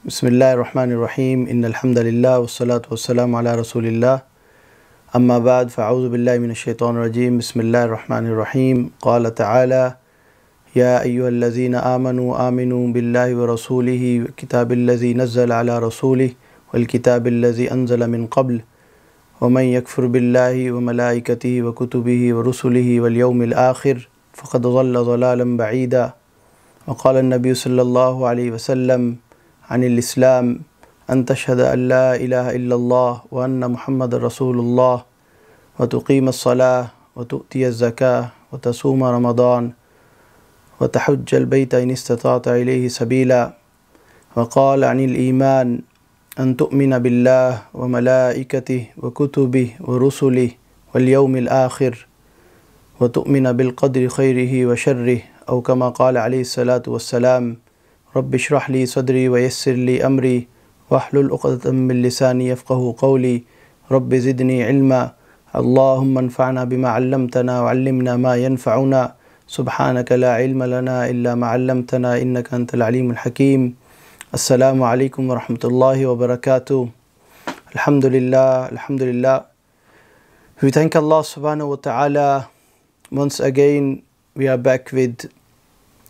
Bismillahir Rahmanir Rahim. Innal hamdalillah wassalatu wassalamu ala rasulillah. Amma ba'd, fa'udhu billahi minash shaitanir rajim. Bismillahir Rahmanir Rahim. Qala ta'ala: Ya ayyuhalladhina amanu aminu billahi wa rasulihi wa kitabil ladzi nazzala ala rasulihi wal kitabil ladzi anzala min qabl wa man yakfur billahi wa malaikatihi wa kutubihi wa rusulihi wal yawmil akhir faqad dhalla dhalalan ba'ida. Wa qala an-nabiy sallallahu alayhi wa sallam عن الإسلام أن تشهد أن لا إله إلا الله وأن محمد رسول الله وتقيم الصلاة وتؤتي الزكاة وتصوم رمضان وتحج البيت إن استطعت إليه سبيلا. وقال عن الإيمان أن تؤمن بالله وملائكته وكتبه ورسله واليوم الآخر وتؤمن بالقدر خيره وشره أو كما قال عليه الصلاة والسلام: رب اشرح لي صدري ويسر لي أمري واحلل عقدة من لساني يفقهوا قولي رب زدني علما اللهم انفعنا بما علمتنا وعلمنا ما ينفعنا سبحانك لا علم لنا إلا ما علمتنا إنك أنت العليم الحكيم. السلام عليكم ورحمة الله وبركاته. Alhamdulillah. We thank Allah subhanahu wa ta'ala. Once again we are back with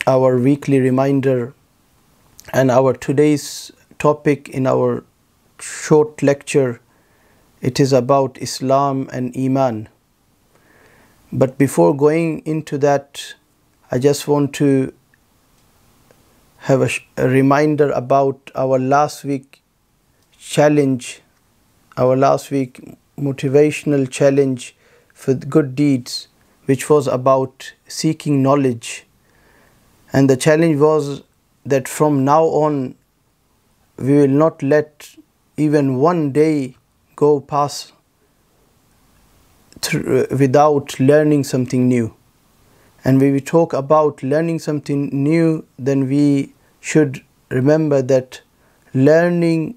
our weekly reminder. And our today's topic in our short lecture, it is about Islam and Iman. But before going into that, I just want to have a reminder about our last week challenge, our last week motivational challenge for good deeds, which was about seeking knowledge. And the challenge was that from now on we will not let even one day go past without learning something new. And when we talk about learning something new, then we should remember that learning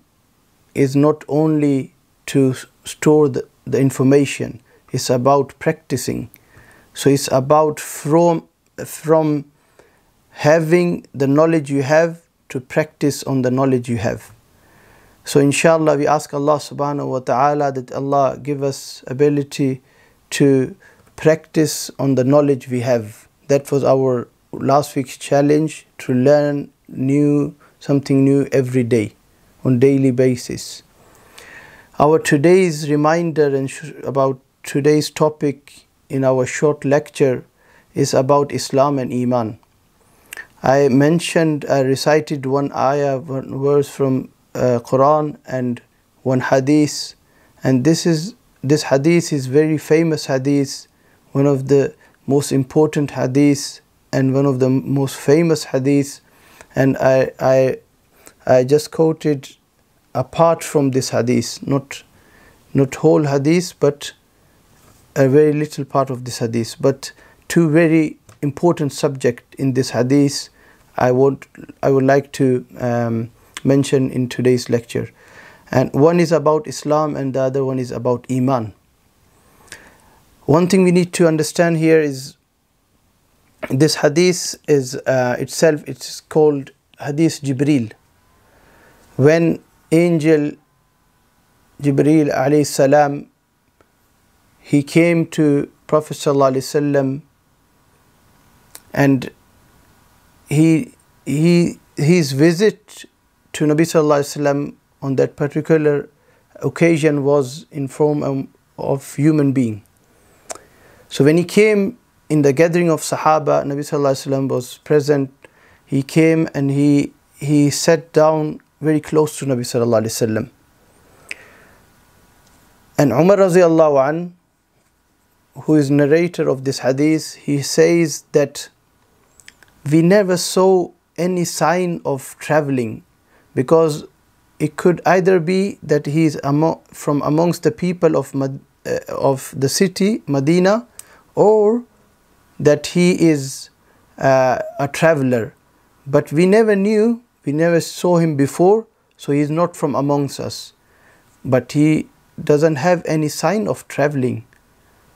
is not only to store the information, it's about practicing. So it's about from having the knowledge you have to practice on the knowledge you have. So inshallah we ask Allah subhanahu wa ta'ala that Allah give us ability to practice on the knowledge we have. That was our last week's challenge, to learn something new every day on daily basis. Our today's reminder and about today's topic in our short lecture is about Islam and Iman. I recited one ayah, one verse from Quran and one hadith, and this hadith is very famous hadith, one of the most important hadiths and one of the most famous hadiths, and I just quoted a part from this hadith, not whole hadith, but a very little part of this hadith, but two very important subject in this hadith I would like to mention in today's lecture. And one is about Islam and the other one is about Iman. One thing we need to understand here is this hadith is itself, it's called Hadees Gibreel. When angel Gibreel alayhi salam, he came to Prophet sallallahu alaihi wasallam, and his visit to Nabi sallallahu alaihi wasallam on that particular occasion was in form of human being. So when he came in the gathering of Sahaba, Nabi sallallahu alaihi wasallam was present. He came and he sat down very close to Nabi sallallahu alaihi wasallam. And Umar radiyallahu an, who is narrator of this hadith, he says that we never saw any sign of traveling, because it could either be that he is from amongst the people of the city Medina, or that he is a traveler. But we never saw him before, so he is not from amongst us. But he doesn't have any sign of traveling.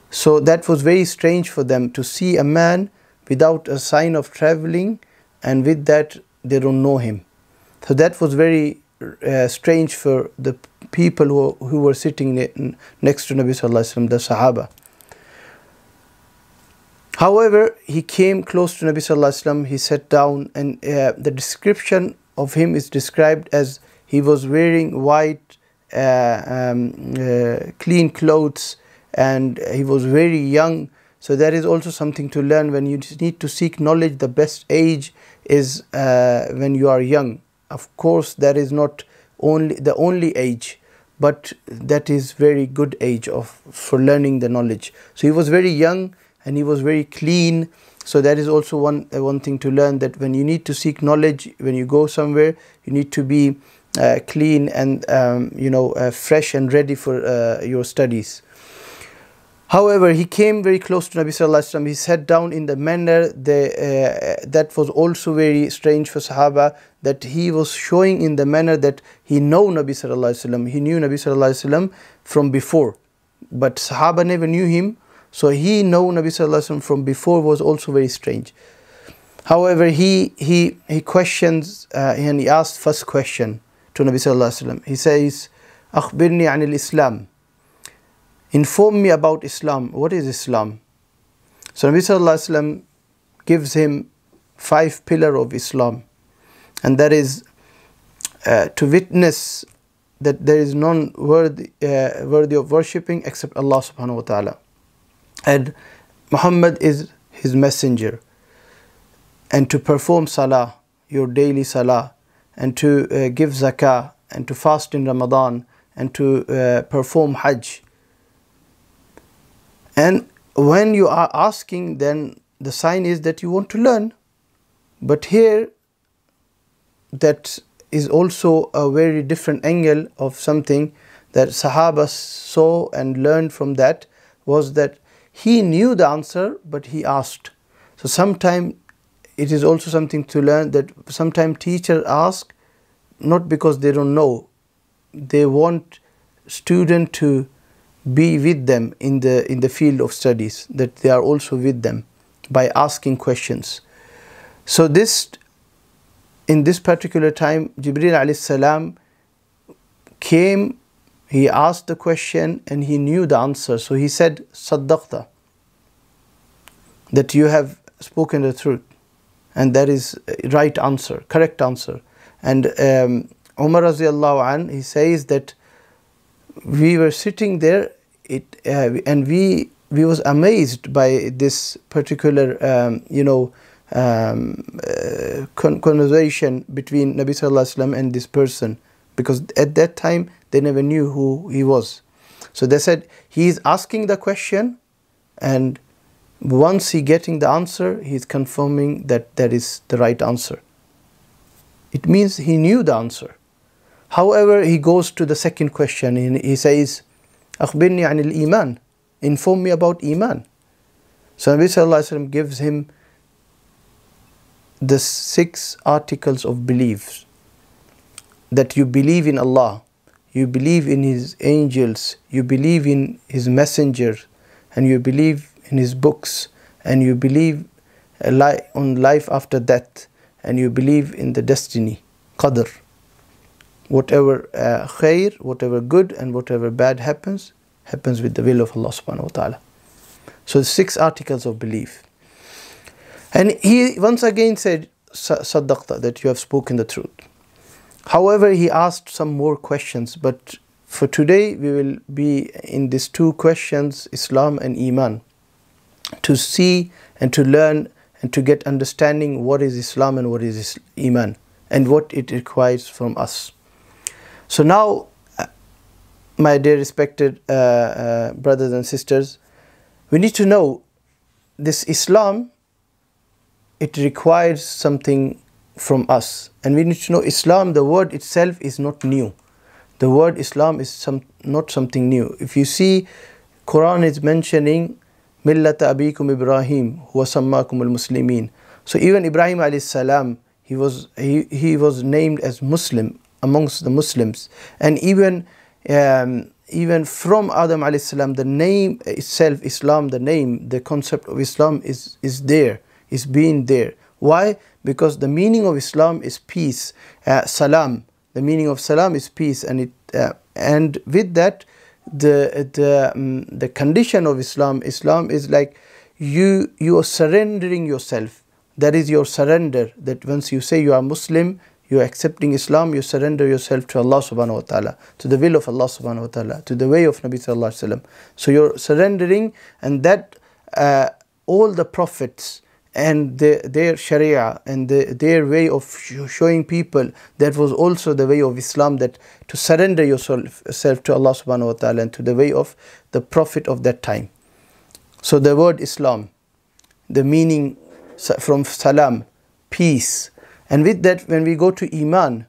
So that was very strange for them to see a man without a sign of traveling, and with that they don't know him. So that was very strange for the people who were sitting next to Nabi Sallallahu Alaihi Wasallam, the Sahaba. However, he came close to Nabi Sallallahu Alaihi Wasallam, he sat down, and the description of him is described as he was wearing white clean clothes, and he was very young. So there is also something to learn. When you need to seek knowledge, the best age is when you are young. Of course, that is not the only age, but that is very good age for learning the knowledge. So he was very young and he was very clean. So that is also one thing to learn, that when you need to seek knowledge, when you go somewhere, you need to be clean and fresh and ready for your studies. However, he came very close to Nabi Sallallahu Alaihi Wasallam. He sat down in the manner that was also very strange for Sahaba, that he was showing in the manner that he knew Nabi Sallallahu Alaihi Wasallam. He knew Nabi Sallallahu Alaihi Wasallam from before, but Sahaba never knew him. So he knew Nabi Sallallahu Alaihi Wasallam from before was also very strange. However, he questions and he asked first question to Nabi Sallallahu Alaihi Wasallam. He says, "Akhbirni anil Islam." Inform me about Islam. What is Islam? So Nabi Sallallahu Alaihi Wasallam gives him 5 pillars of Islam, and that is to witness that there is none worthy of worshipping except Allah subhanahu wa ta'ala, and Muhammad is his messenger, and to perform salah, your daily salah, and to give zakah, and to fast in Ramadan, and to perform hajj. And when you are asking, then the sign is that you want to learn. But here, that is also a very different angle of something that Sahaba saw and learned from that, was that he knew the answer, but he asked. So sometimes it is also something to learn, that sometimes teachers ask not because they don't know, they want student to be with them in the field of studies, that they are also with them by asking questions. So in this particular time, Jibreel alayhi salam came, he asked the question and he knew the answer. So he said, "Saddaqta," that you have spoken the truth, and that is right answer, correct answer. And Umar radiallahu anh, he says that we were sitting there, and we was amazed by this particular conversation between Nabi Sallallahu Alaihi Wasallam and this person, because at that time they never knew who he was. So they said he is asking the question, and once he getting the answer, he is confirming that that is the right answer. It means he knew the answer. However, he goes to the second question and he says, "Akhbirni anil Iman." Inform me about Iman. So Nabi Sallallahu Alaihi Wasallam gives him the 6 articles of beliefs. That you believe in Allah, you believe in His angels, you believe in His messengers, and you believe in His books, and you believe on life after death, and you believe in the destiny, qadr. Whatever khair, whatever good and whatever bad happens with the will of Allah subhanahu wa ta'ala. So 6 articles of belief. And he once again said, "Saddaqta," that you have spoken the truth. However, he asked some more questions, but for today we will be in these 2 questions, Islam and Iman, to see and to learn and to get understanding what is Islam and what is Iman, and what it requires from us. So now, my dear respected brothers and sisters, we need to know this Islam, it requires something from us. And we need to know Islam, the word itself is not new. The word Islam is not something new. If you see, Quran is mentioning Millata abikum Ibrahim, huwa sammakum al-Muslimin. So even Ibrahim alayhi salam, he was named as Muslim amongst the Muslims. And even from Adam alayhi salam, the name itself, Islam, the name, the concept of Islam is there, is being there. Why? Because the meaning of Islam is peace, salam, the meaning of salam is peace, and and with that, the condition of Islam is like you are surrendering yourself. That is your surrender. That once you say you are Muslim, you are accepting Islam, you surrender yourself to Allah subhanahu wa ta'ala, to the will of Allah subhanahu wa ta'ala, to the way of Nabi sallallahu alaihi wasallam. So you're surrendering, and that all the prophets and their sharia and their way of showing people, that was also the way of Islam, that to surrender yourself to Allah subhanahu wa ta'ala and to the way of the prophet of that time. So the word Islam, the meaning from salam, peace. And with that, when we go to Iman,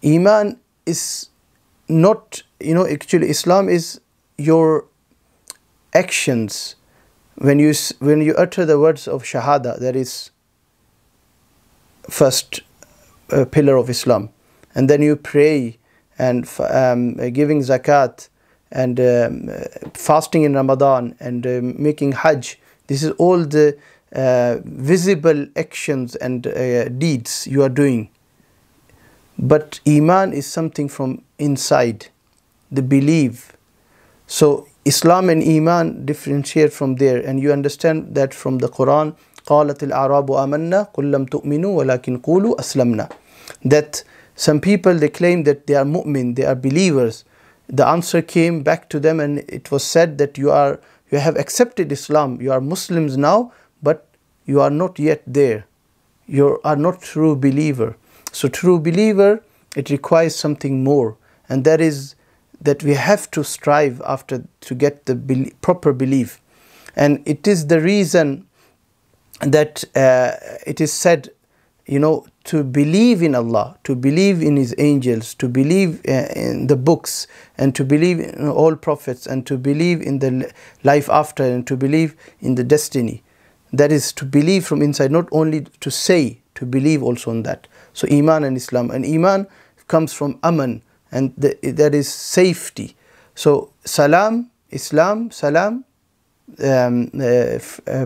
Iman is not, actually Islam is your actions. When you utter the words of Shahada, that is first pillar of Islam, and then you pray and giving zakat and fasting in Ramadan and making Hajj. This is all the visible actions and deeds you are doing. But Iman is something from inside, the belief. So Islam and Iman differentiate from there, and you understand that from the Quran. قالت الأعراب آمنا قل لم تؤمنوا ولكن قولوا أسلمنا. That some people, they claim that they are mu'min, they are believers. The answer came back to them, and it was said that you have accepted Islam, you are Muslims now, but you are not yet there. You are not true believer. So true believer, it requires something more, and that is that we have to strive after to get the proper belief. And it is the reason that it is said, to believe in Allah, to believe in His angels, to believe in the books, and to believe in all prophets, and to believe in the life after, and to believe in the destiny. That is to believe from inside, not only to say, to believe also on that. So Iman and Islam. And Iman comes from Aman, and that is safety. So Salam, Islam, Salam,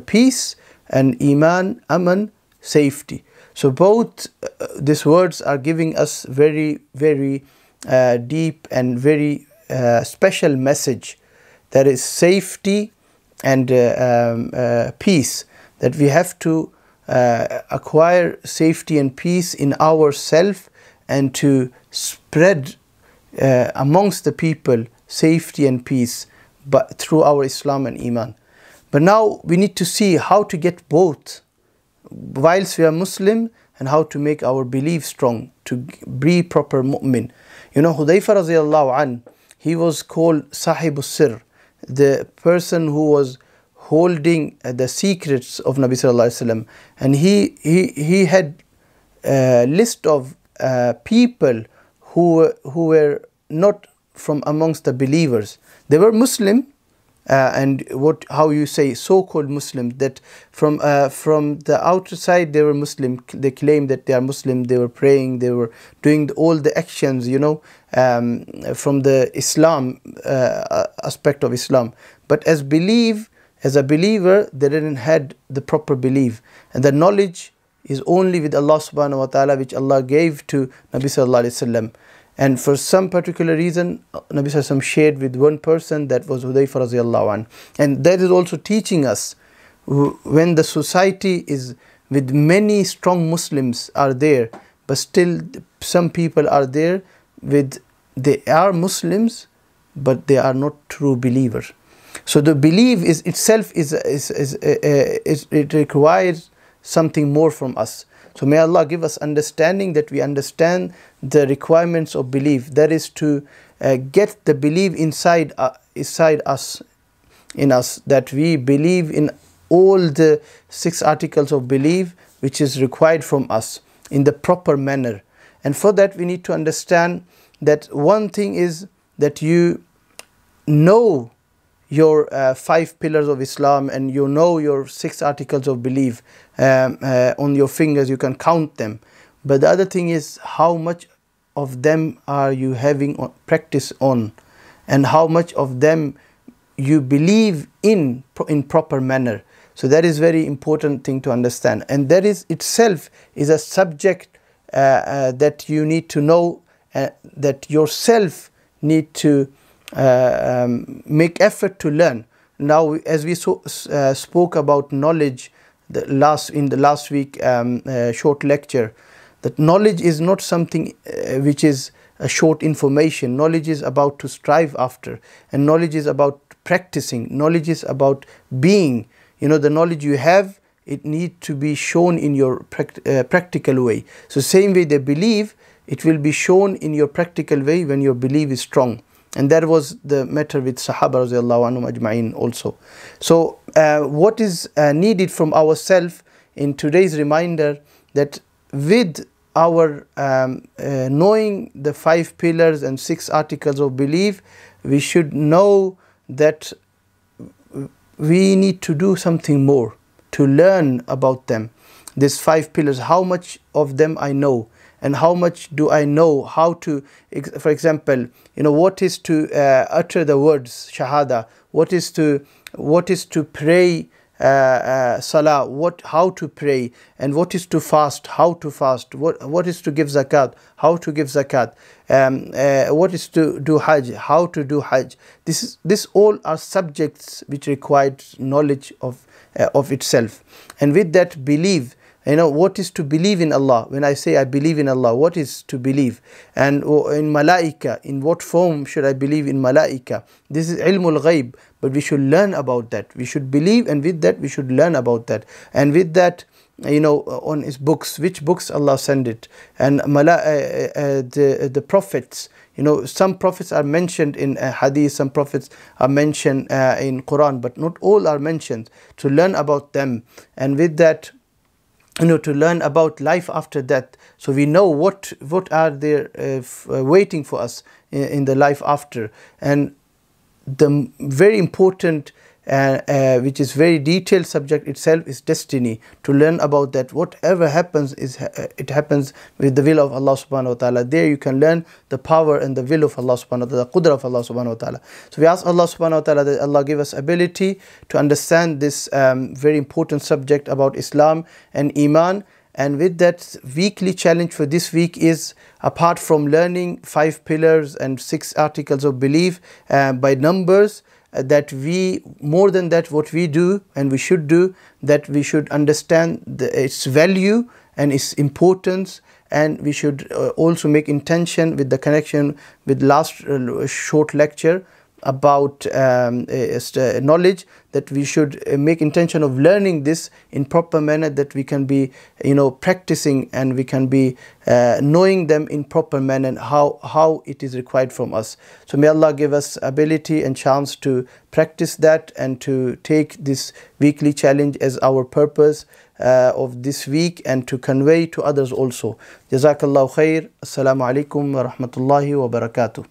peace, and Iman, Aman, safety. So both these words are giving us very, very deep and very special message. That is safety and peace. That we have to acquire safety and peace in ourselves, and to spread amongst the people safety and peace, but through our Islam and Iman. But now we need to see how to get both whilst we are Muslim, and how to make our belief strong, to be proper mu'min. Hudayfa radiallahu an, he was called Sahibus Sir, the person who was holding the secrets of Nabi sallallahu alaihi wasallam. And he had a list of people who were not from amongst the believers. They were Muslim, and how you say so-called Muslims, that from the outside they were Muslim. They claimed that they are Muslim. They were praying. They were doing all the actions, from the Islam aspect of Islam. But as a believer, they didn't had the proper belief, and the knowledge is only with Allah subhanahu wa ta'ala, which Allah gave to Nabi sallallahu alaihi wasallam. And for some particular reason, Nabi sallallahu alaihi wasallam shared with one person, that was Hudayfa radiallahu anh. And that is also teaching us, when the society is with many strong Muslims are there, but still some people are there they are Muslims, but they are not true believers. So the belief itself it requires something more from us. So may Allah give us understanding, that we understand the requirements of belief. That is to get the belief inside us, in us, that we believe in all the 6 articles of belief which is required from us in the proper manner. And for that we need to understand that one thing is that you know your 5 pillars of Islam, and you know your 6 articles of belief on your fingers, you can count them. But the other thing is, how much of them are you having practice on, and how much of them you believe in proper manner. So that is very important thing to understand, and that is itself is a subject that you need to know, that yourself need to make effort to learn. Now, as we spoke about knowledge in the last week short lecture, that knowledge is not something which is a short information. Knowledge is about to strive after, and knowledge is about practicing. Knowledge is about being. The knowledge you have, it needs to be shown in your practical way. So same way they believe, it will be shown in your practical way when your belief is strong. And that was the matter with Sahaba radiallahu anhum ajma'in also. So what is needed from ourselves in today's reminder, that with our knowing the 5 pillars and 6 articles of belief, we should know that we need to do something more to learn about them. These 5 pillars, how much of them I know, and how much do I know how to, for example, what is to utter the words shahada, what is to pray salah, how to pray, and what is to fast, how to fast, what is to give zakat, how to give zakat, what is to do hajj, how to do hajj. This all are subjects which require knowledge of itself. And with that, believe. What is to believe in Allah? When I say I believe in Allah, what is to believe? And in malaika, in what form should I believe in malaika? This is ilmul ghaib, but we should learn about that. We should believe, and with that we should learn about that. And with that, on his books, which books Allah sent it, and the prophets. Some prophets are mentioned in Hadith, some prophets are mentioned in Quran, but not all are mentioned. To learn about them, and with that, to learn about life after death, so we know what are there waiting for us in the life after. And the very important which is very detailed subject itself is destiny. To learn about that, whatever happens, it happens with the will of Allah subhanahu wa ta'ala. There you can learn the power and the will of Allah subhanahu wa ta'ala, the qudra of Allah subhanahu wa ta'ala. So we ask Allah subhanahu wa ta'ala that Allah give us ability to understand this very important subject about Islam and Iman. And with that, weekly challenge for this week is, apart from learning 5 pillars and 6 articles of belief by numbers, that we, more than that, what we do and we should do, that we should understand its value and its importance, and we should also make intention with the connection with last short lecture about knowledge, that we should make intention of learning this in proper manner, that we can be practicing, and we can be knowing them in proper manner, and how it is required from us. So may Allah give us ability and chance to practice that, and to take this weekly challenge as our purpose of this week, and to convey to others also. Jazakallahu khair. Assalamu alaikum wa rahmatullahi wa barakatuh.